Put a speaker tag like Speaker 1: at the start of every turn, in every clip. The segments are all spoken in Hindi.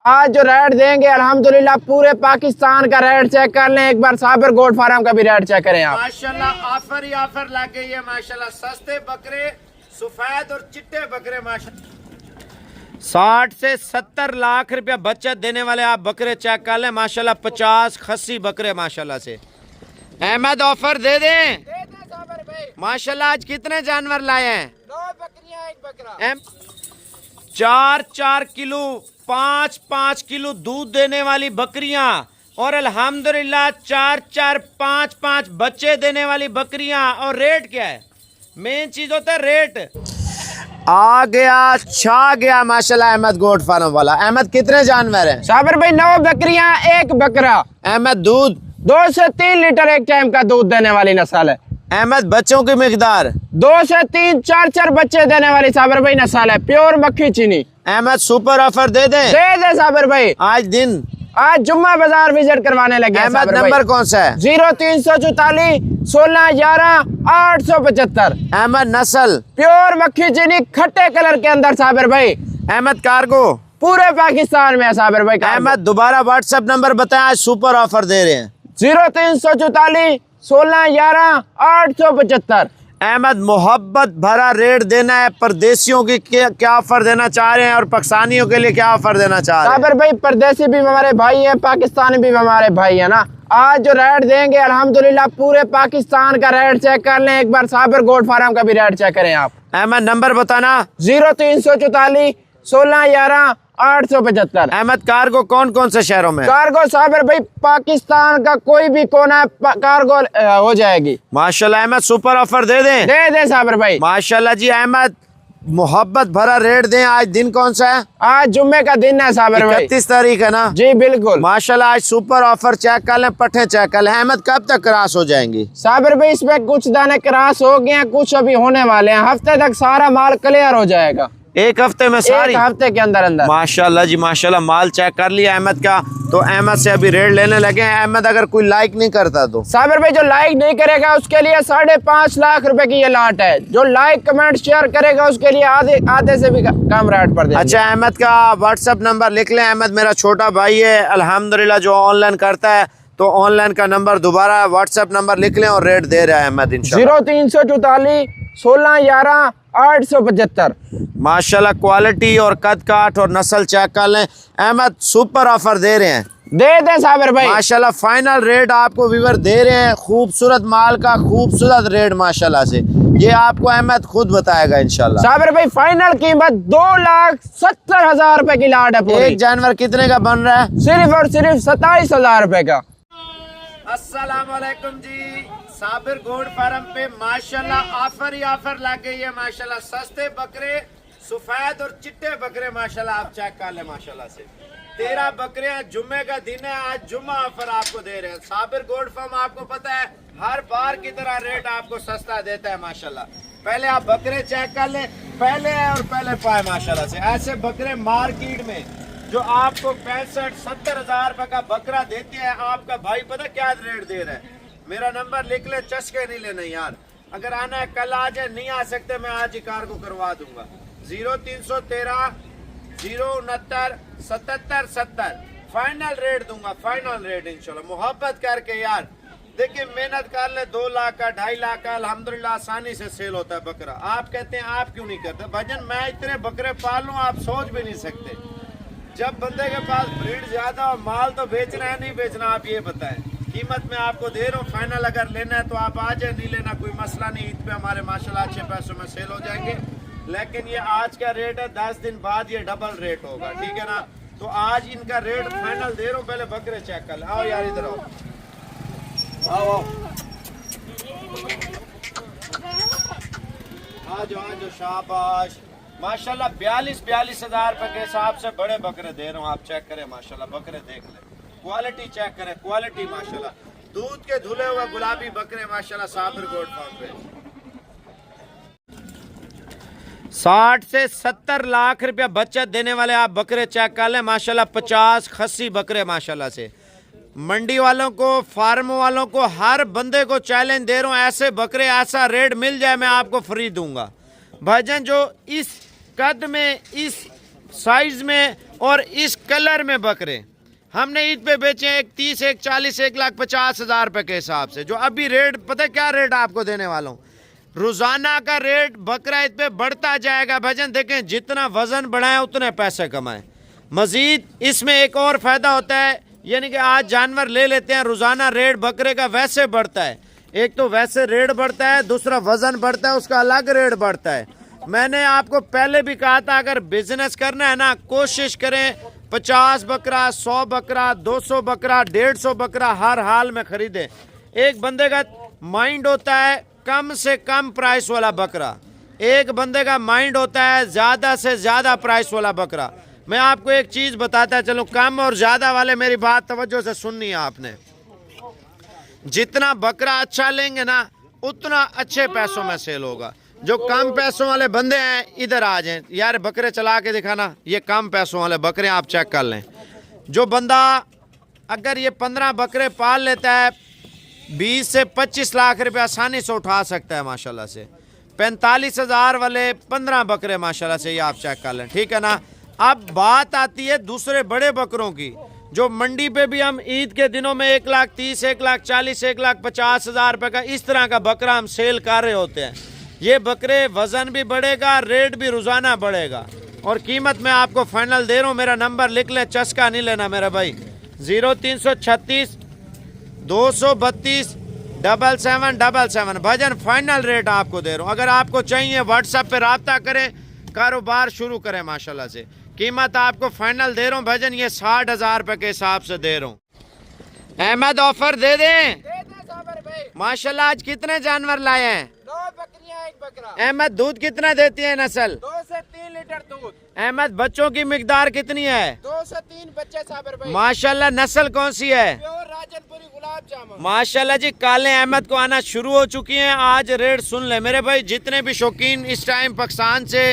Speaker 1: आज जो रेट देंगे अल्हम्दुलिल्लाह पूरे पाकिस्तान का रेट चेक कर लें। एक बार साबर गोट फार्म का भी रेट चेक करें आप।
Speaker 2: माशाल्लाह ऑफर ही ऑफर लग गई है माशाल्लाह। सस्ते बकरे, सफेद और चिट्टे बकरे माशाल्लाह 60 से 70 लाख रुपया बचत देने वाले आप बकरे चेक कर लें माशाल्लाह। 50 खस्सी बकरे माशाल्लाह से। अहमद ऑफर दे दें माशाल्लाह। आज कितने जानवर लाए हैं?
Speaker 1: 2 बकरियां 1 बकरा।
Speaker 2: 4-4 किलो 5-5 किलो दूध देने वाली बकरियां और अल्हम्दुलिल्लाह 4-4 5-5 बच्चे देने वाली बकरियां। और रेट क्या है? मेन चीज होता है रेट। आ गया छा गया माशाल्लाह अहमद गोट फार्म वाला। अहमद कितने जानवर हैं?
Speaker 1: साबर भाई 9 बकरियां 1 बकरा।
Speaker 2: अहमद दूध
Speaker 1: 2 से 3 लीटर एक टाइम का दूध देने वाली नस्ल है।
Speaker 2: अहमद बच्चों की मिकदार
Speaker 1: 2 से 3 4 बच्चे देने वाली साबर भाई नस्ल है। प्योर मक्खी चीनी।
Speaker 2: अहमद सुपर ऑफर दे दें?
Speaker 1: दे साबर भाई।
Speaker 2: आज दिन
Speaker 1: आज जुम्मा बाजार विजिट करवाने लगे।
Speaker 2: अहमद नंबर कौन सा है?
Speaker 1: 0344 16 11 875।
Speaker 2: अहमद नस्ल
Speaker 1: प्योर मक्खी चीनी खट्टे कलर के अंदर साबर भाई।
Speaker 2: अहमद कार्गो
Speaker 1: पूरे पाकिस्तान में है साबर भाई।
Speaker 2: अहमद दोबारा व्हाट्सएप नंबर बताएं। आज सुपर ऑफर दे रहे हैं।
Speaker 1: 0344 16 11 875।
Speaker 2: अहमद मोहब्बत भरा रेट देना है। परदेशियों की क्या ऑफर देना चाह रहे हैं और पाकिस्तानियों के लिए क्या ऑफर देना चाह रहे हैं?
Speaker 1: साबर भाई परदेसी भी हमारे भाई हैं, पाकिस्तानी भी हमारे भाई है ना। आज जो रेट देंगे अल्हम्दुलिल्लाह पूरे पाकिस्तान का रेट चेक कर लें। एक बार साबर गोट फार्म का भी रेट चेक करें आप।
Speaker 2: अहमद नंबर बताना।
Speaker 1: 0344 16 11 875।
Speaker 2: अहमद कार्गो कौन कौन से शहरों में?
Speaker 1: कार्गो साबर भाई पाकिस्तान का कोई भी कोना कार्गो हो जाएगी
Speaker 2: माशाल्लाह। अहमद सुपर ऑफर दे दें?
Speaker 1: दे साबर भाई।
Speaker 2: माशाल्लाह जी। अहमद मोहब्बत भरा रेट दें। आज दिन कौन सा है?
Speaker 1: आज जुम्मे का दिन है साबर भाई।
Speaker 2: 31 तारीख है ना?
Speaker 1: जी बिल्कुल।
Speaker 2: माशाल्लाह। आज सुपर ऑफर चेक कर लें। पट्टे चेक कर लें। अहमद कब तक क्रॉस हो जाएंगी?
Speaker 1: साबर भाई इसमें कुछ दाने क्रॉस हो गए हैं, कुछ अभी होने वाले हैं। हफ्ते तक सारा माल क्लियर हो जाएगा।
Speaker 2: 1 हफ्ते में सारी?
Speaker 1: 1 हफ्ते के अंदर अंदर।
Speaker 2: माशाल्लाह जी माशाल्लाह। माल चेक कर लिया अहमद का, तो अहमद से अभी रेट लेने लगे हैं। अहमद अगर कोई लाइक नहीं करता तो?
Speaker 1: साबिर भाई जो लाइक नहीं करेगा उसके लिए 5.5 लाख रुपए की ये लाट है। जो लाइक कमेंट शेयर करेगा उसके लिए आधे से भी कम रेट पर देंगे।
Speaker 2: अच्छा अहमद का व्हाट्सएप नंबर लिख लें। अहमद मेरा छोटा भाई है अल्हम्दुलिल्लाह, जो ऑनलाइन करता है, तो ऑनलाइन का नंबर दोबारा व्हाट्सएप नंबर लिख लें और रेट दे रहा है अहमद इंशाल्लाह।
Speaker 1: 0344 16 11 875।
Speaker 2: माशाल्लाह क्वालिटी और कद काठ और नस्ल चेक कर लें। अहमद सुपर ऑफर दे रहे हैं।
Speaker 1: दे साबिर भाई।
Speaker 2: माशाल्लाह फाइनल रेट आपको व्यूअर दे रहे हैं। खूबसूरत माल का खूबसूरत रेट माशाल्लाह से। ये आपको अहमद खुद बताएगा इंशाल्लाह।
Speaker 1: साबिर भाई फाइनल कीमत 2,70,000 रुपए की लाट है पूरी।
Speaker 2: एक जानवर कितने का बन रहा है?
Speaker 1: सिर्फ और सिर्फ 27,000 रुपए का।
Speaker 2: अस्सलाम वालेकुम जी। साबिर गोट फार्म पे माशाल्लाह ऑफर ही ऑफर लग गई है माशाल्लाह। सस्ते बकरे, सफेद और चिट्टे बकरे माशाल्लाह आप चेक कर ले माशाल्लाह से। 13 बकरे हैं। जुम्मे का दिन है, आज जुम्मा ऑफर आपको दे रहे हैं। साबिर गोट फार्म आपको पता है हर बार की तरह रेट आपको सस्ता देता है माशाल्लाह। पहले आप बकरे चेक कर ले, पहले और पहले पाए माशाल्लाह से। ऐसे बकरे मार्केट में जो आपको 65-70 हजार रुपए का बकरा देते हैं, आपका भाई पता क्या रेट दे रहा है? मेरा नंबर लिख ले, चस्के नहीं लेना यार। अगर आना है कल आ जाए, नहीं आ सकते मैं आज ही कार को करवा दूंगा। 0313 069 77 70 फाइनल रेट दूंगा। फाइनल रेट इंशाल्लाह। मोहब्बत करके यार देखिए, मेहनत कर ले। 2 लाख का 2.5 लाख का अल्हम्दुलिल्लाह आसानी से सेल होता है बकरा। आप कहते हैं आप क्यों नहीं करते? भजन मैं इतने बकरे पाल लूं आप सोच भी नहीं सकते। जब बंदे के पास ब्रीड ज्यादा और माल तो बेचना है नहीं बेचना, आप ये बताएं। कीमत में आपको दे रहा हूँ। फाइनल अगर लेना है तो आप आ जाए, नहीं लेना कोई मसला नहीं। ईद पे हमारे माशाल्लाह अच्छे पैसों में सेल हो जाएंगे। लेकिन ये आज का रेट है, 10 दिन बाद ये डबल रेट होगा, ठीक है ना? तो आज इनका रेट फाइनल दे रहा हूँ। पहले बकरे चेक कर ले। आओ यार इधर आओ, आओ आ जाओ शाबाश। माशाल्लाह 42 हजार रुपए के हिसाब से बड़े बकरे दे रहा हूँ। आप चेक करें माशाल्लाह, बकरे देख ले, क्वालिटी चेक करें, क्वालिटी माशाल्लाह। दूध के धुले हुए गुलाबी बकरे माशाल्लाह साबिर गोट फार्म पे। 60 से 70 लाख रुपया बचत देने वाले आप बकरे चेक कर लें माशाल्लाह। 50 खस्सी बकरे माशाल्लाह से। मंडी वालों को, फार्म वालों को, हर बंदे को चैलेंज दे रहा हूँ, ऐसे बकरे ऐसा रेट मिल जाए मैं आपको फ्री दूंगा। भाईजान जो इस कद में, इस साइज में और इस कलर में बकरे हमने ईद पे बेचे हैं 30, 40, 1,50,000 रुपए के हिसाब से। जो अभी रेट, पता है क्या रेट आपको देने वाला हूँ, रोजाना का रेट बकरा ईद पे बढ़ता जाएगा। भजन देखें, जितना वजन बढ़ाएं उतने पैसे कमाएं। मजीद इसमें एक और फायदा होता है, यानी कि आज जानवर ले लेते हैं, रोजाना रेट बकरे का वैसे बढ़ता है। एक तो वैसे रेट बढ़ता है, दूसरा वजन बढ़ता है, उसका अलग रेट बढ़ता है। मैंने आपको पहले भी कहा था, अगर बिजनेस करना है ना, कोशिश करें 50 बकरा, 100 बकरा, 200 बकरा, 150 बकरा हर हाल में खरीदें। एक बंदे का माइंड होता है कम से कम प्राइस वाला बकरा, एक बंदे का माइंड होता है ज़्यादा से ज़्यादा प्राइस वाला बकरा। मैं आपको एक चीज़ बताता चलो, कम और ज़्यादा वाले मेरी बात तवज्जो से सुननी है आपने। जितना बकरा अच्छा लेंगे ना, उतना अच्छे पैसों में सेल होगा। जो कम पैसों वाले बंदे हैं इधर आ जाएं यार, बकरे चला के दिखाना। ये कम पैसों वाले बकरे आप चेक कर लें। जो बंदा अगर ये 15 बकरे पाल लेता है, 20 से 25 लाख रुपए आसानी से उठा सकता है माशाल्लाह से। 45,000 वाले 15 बकरे माशाल्लाह से, ये आप चेक कर लें, ठीक है ना। अब बात आती है दूसरे बड़े बकरों की, जो मंडी पे भी हम ईद के दिनों में 1,30,000, 1,40,000, 1,50,000 रुपए का इस तरह का बकरा हम सेल कर रहे होते हैं। ये बकरे वजन भी बढ़ेगा, रेट भी रोजाना बढ़ेगा, और कीमत मैं आपको फाइनल दे रहा हूँ। मेरा नंबर लिख ले, चस्का नहीं लेना मेरा भाई, 0336 232 7777। भजन फाइनल रेट आपको दे रहा हूँ। अगर आपको चाहिए व्हाट्सएप पे रब्ता करें, कारोबार शुरू करें माशाल्लाह से। कीमत आपको फाइनल दे रहा हूँ भजन, ये 60,000 रुपए के हिसाब से दे रहा हूँ। अहमद ऑफर दे दें माशाल्लाह। आज कितने जानवर लाए हैं?
Speaker 1: 2 बकरियां, 1 बकरा।
Speaker 2: अहमद दूध कितना देती है नस्ल?
Speaker 1: 2 से 3 लीटर दूध।
Speaker 2: अहमद बच्चों की मिकदार कितनी है?
Speaker 1: 2 से 3 बच्चे साबर भाई।
Speaker 2: माशाल्लाह। नस्ल कौन सी है?
Speaker 1: प्योर राजनपुरी गुलाब जामुन।
Speaker 2: माशाल्लाह जी, काले अहमद को आना शुरू हो चुकी हैं। आज रेट सुन ले मेरे भाई, जितने भी शौकीन इस टाइम पाकिस्तान से,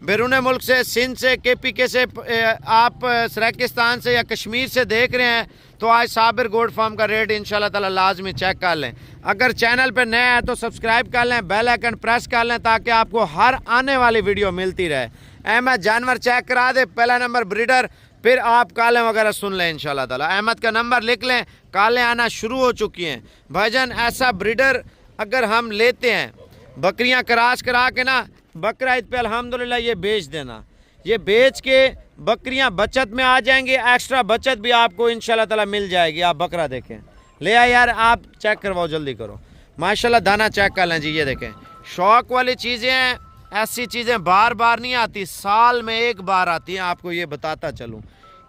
Speaker 2: बैरून मुल्क से, सिंध से, KPK से, आप सराकिस्तान से या कश्मीर से देख रहे हैं, तो आज साबिर गोट फार्म का रेट इंशाल्लाह ताला लाजमी चेक कर लें। अगर चैनल पे नए हैं तो सब्सक्राइब कर लें, बेल आइकन प्रेस कर लें, ताकि आपको हर आने वाली वीडियो मिलती रहे। अहमद जानवर चेक करा दे, पहला नंबर ब्रीडर, फिर आप काले वगैरह सुन लें इंशाल्लाह ताला। अहमद का नंबर लिख लें, काले आना शुरू हो चुकी हैं। भाईजान ऐसा ब्रीडर अगर हम लेते हैं, बकरियां क्रॉस करा के ना, बकरा ईद पे अल्हम्दुलिल्लाह ये बेच देना, ये बेच के बकरियां बचत में आ जाएंगी, एक्स्ट्रा बचत भी आपको इंशाल्लाह ताला मिल जाएगी। आप बकरा देखें, ले आ यार, आप चेक करवाओ, जल्दी करो माशाल्लाह। दाना चेक कर लें जी, ये देखें, शौक वाली चीज़ें हैं, ऐसी चीज़ें बार बार नहीं आती, साल में एक बार आती हैं। आपको ये बताता चलूँ,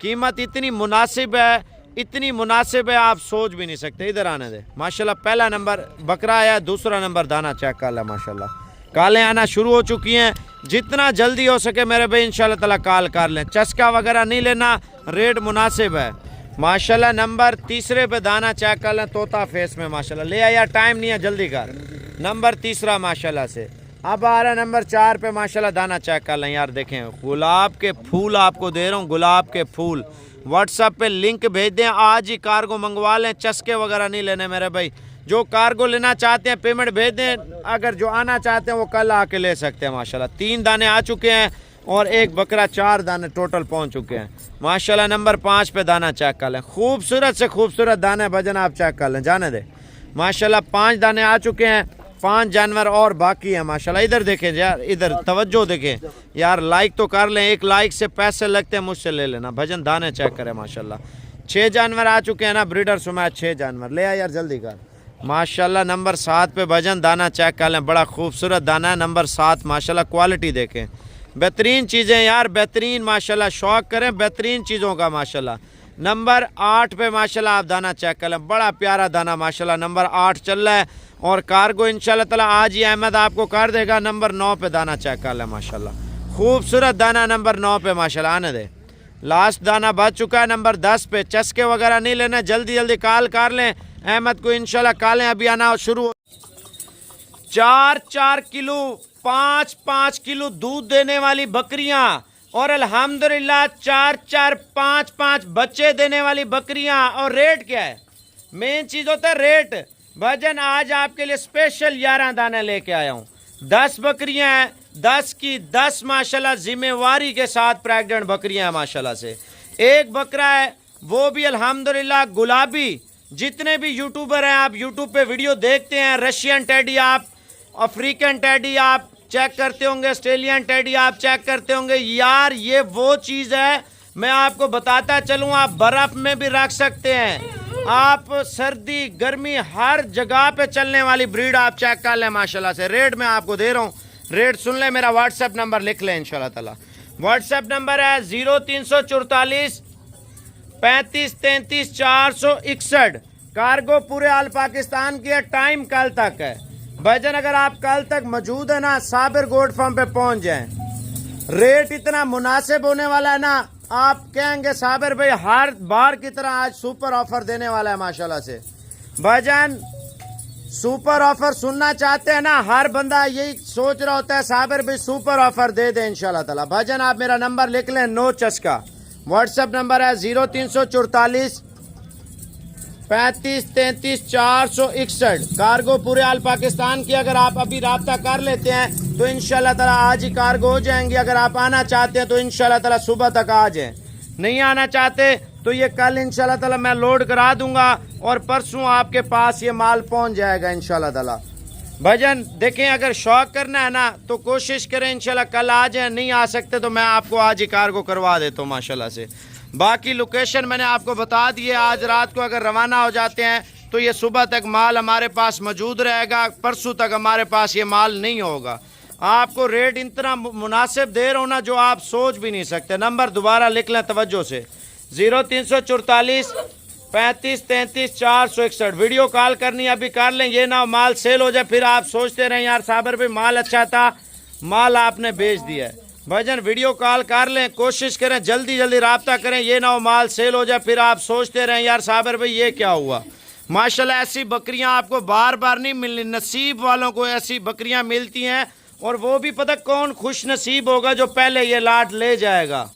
Speaker 2: कीमत इतनी मुनासिब है, इतनी मुनासिब है, आप सोच भी नहीं सकते। इधर आने दे माशाल्लाह। पहला नंबर बकरा आया, दूसरा नंबर दाना चेक कर लें माशाल्लाह। कालें आना शुरू हो चुकी हैं। जितना जल्दी हो सके मेरे भाई इंशाल्लाह ताला कॉल कर लें। चस्का वगैरह नहीं लेना, रेट मुनासिब है माशाल्लाह। नंबर तीसरे पे दाना चेक कर लें, तोता फेस में माशाल्लाह। ले आया, टाइम नहीं है, जल्दी कर। नंबर तीसरा माशाल्लाह से। अब आ रहा है नंबर 4 पे माशाल्लाह, दाना चेक कर लें यार। देखें, गुलाब के फूल आपको दे रहा हूँ, गुलाब के फूल। व्हाट्सएप पे लिंक भेज दें, आज ही कार्गो मंगवा लें, चस्के वगैरह नहीं लेने मेरे भाई। जो कार्गो लेना चाहते हैं पेमेंट भेज दें, अगर जो आना चाहते हैं वो कल आके ले सकते हैं माशाल्लाह। 3 दाने आ चुके हैं और 1 बकरा, 4 दाने टोटल पहुंच चुके हैं माशाल्लाह। नंबर 5 पे दाना चेक कर लें, खूबसूरत से खूबसूरत दाने भजन आप चेक कर लें, जाने दे माशाल्लाह। 5 दाने आ चुके हैं, 5 जानवर और बाकी हैं माशाल्लाह। इधर देखें यार, इधर तवज्जो देखें यार, लाइक तो कर लें, 1 लाइक से पैसे लगते हैं, मुझसे ले लेना भजन। दाने चेक करें माशाल्लाह। 6 जानवर आ चुके हैं ना ब्रीडर सुमात, 6 जानवर ले आ यार, जल्दी कर माशाल्लाह। नंबर 7 पे भजन, दाना चेक कर लें, बड़ा खूबसूरत दाना है नंबर 7 माशाल्लाह। क्वालिटी देखें, बेहतरीन चीज़ें यार, बेहतरीन माशाल्लाह। शौक करें बेहतरीन चीज़ों का माशाल्लाह। नंबर 8 पे माशाल्लाह आप दाना चेक कर लें, बड़ा प्यारा दाना माशाल्लाह। नंबर 8 चल रहा है और कार्गो इंशाल्लाह ताला आज ही अहमद आपको कर देगा। नंबर 9 पे दाना चेक कर लें माशाल्लाह, खूबसूरत दाना नंबर 9 पे माशाल्लाह। आने दे, लास्ट दाना बच चुका है नंबर 10 पे। चस्के वगैरह नहीं लेना, जल्दी जल्दी कॉल कर लें अहमद को इंशाल्लाह। कालें अभी आना शुरू। 4-4 किलो 5-5 किलो दूध देने वाली बकरियां और अल्हम्दुलिल्लाह 4-4 5-5 बच्चे देने वाली बकरियां। और रेट क्या है? मेन चीज होता है रेट। भजन आज आपके लिए स्पेशल 11 दाने लेके आया हूं। 10 बकरियां हैं, 10 की 10 माशाल्लाह जिम्मेवारी के साथ प्रेग्नेंट बकरियां हैं माशाल्लाह से। एक बकरा है वो भी अल्हम्दुलिल्लाह गुलाबी। जितने भी यूट्यूबर हैं, आप यूट्यूब पे वीडियो देखते हैं, रशियन टेडी आप, अफ्रीकन टेडी आप चेक करते होंगे, ऑस्ट्रेलियन टेडी आप चेक करते होंगे, यार ये वो चीज़ है, मैं आपको बताता चलूँ, आप बर्फ़ में भी रख सकते हैं, आप सर्दी गर्मी हर जगह पे चलने वाली ब्रीड आप चेक कर लें माशाल्लाह से। रेट मैं आपको दे रहा हूँ, रेट सुन लें, मेरा व्हाट्सएप नंबर लिख लें इंशाल्लाह ताला। व्हाट्सएप नंबर है 0344 35 33 461। कार्गो पूरे आल पाकिस्तान की है, टाइम कल तक है। भाईजान अगर आप कल तक मौजूद है ना, साबिर गोट फार्म पे पहुंच जाएं। रेट इतना मुनासिब होने वाला है ना, आप कहेंगे साबिर भाई हर बार की तरह आज सुपर ऑफर देने वाला है माशाल्लाह से। भाईजान सुपर ऑफर सुनना चाहते हैं ना, हर बंदा यही सोच रहा होता है साबिर भाई सुपर ऑफर दे दे इंशाल्लाह ताला। भाईजान आप मेरा नंबर लिख लें, नो चस्का। व्हाट्सएप नंबर है 0344 35 33 461। कार्गो पूरे आल पाकिस्तान की, अगर आप अभी राब्ता कर लेते हैं तो इंशाल्लाह ताला आज ही कार्गो हो जाएंगी। अगर आप आना चाहते हैं तो इंशाल्लाह ताला सुबह तक आ जाएं, नहीं आना चाहते तो ये कल इंशाल्लाह ताला मैं लोड करा दूंगा और परसों आपके पास ये माल पहुंच जाएगा इंशाल्लाह ताला। भाईजान देखें, अगर शौक करना है ना तो कोशिश करें इंशाल्लाह कल आ जाए, नहीं आ सकते तो मैं आपको आज ही कार्गो करवा देता हूँ माशाल्लाह से। बाकी लोकेशन मैंने आपको बता दी है। आज रात को अगर रवाना हो जाते हैं तो ये सुबह तक माल हमारे पास मौजूद रहेगा, परसों तक हमारे पास ये माल नहीं होगा। आपको रेट इतना मुनासिब दे रहा हूँ ना जो आप सोच भी नहीं सकते। नंबर दोबारा लिख लें तवज्जो से, 0344 35 33 461। वीडियो कॉल करनी अभी कर लें, ये ना माल सेल हो जाए फिर आप सोचते रहें यार साबिर भाई माल अच्छा था, माल आपने बेच दिया है। भाईजान वीडियो कॉल कर लें, कोशिश करें जल्दी जल्दी राब्ता करें, ये ना हो माल सेल हो जाए फिर आप सोचते रहें यार साबिर भाई ये क्या हुआ। माशाल्लाह ऐसी बकरियां आपको बार बार नहीं मिलनी, नसीब वालों को ऐसी बकरियां मिलती हैं, और वो भी पता कौन खुश नसीब होगा जो पहले ये लाट ले जाएगा।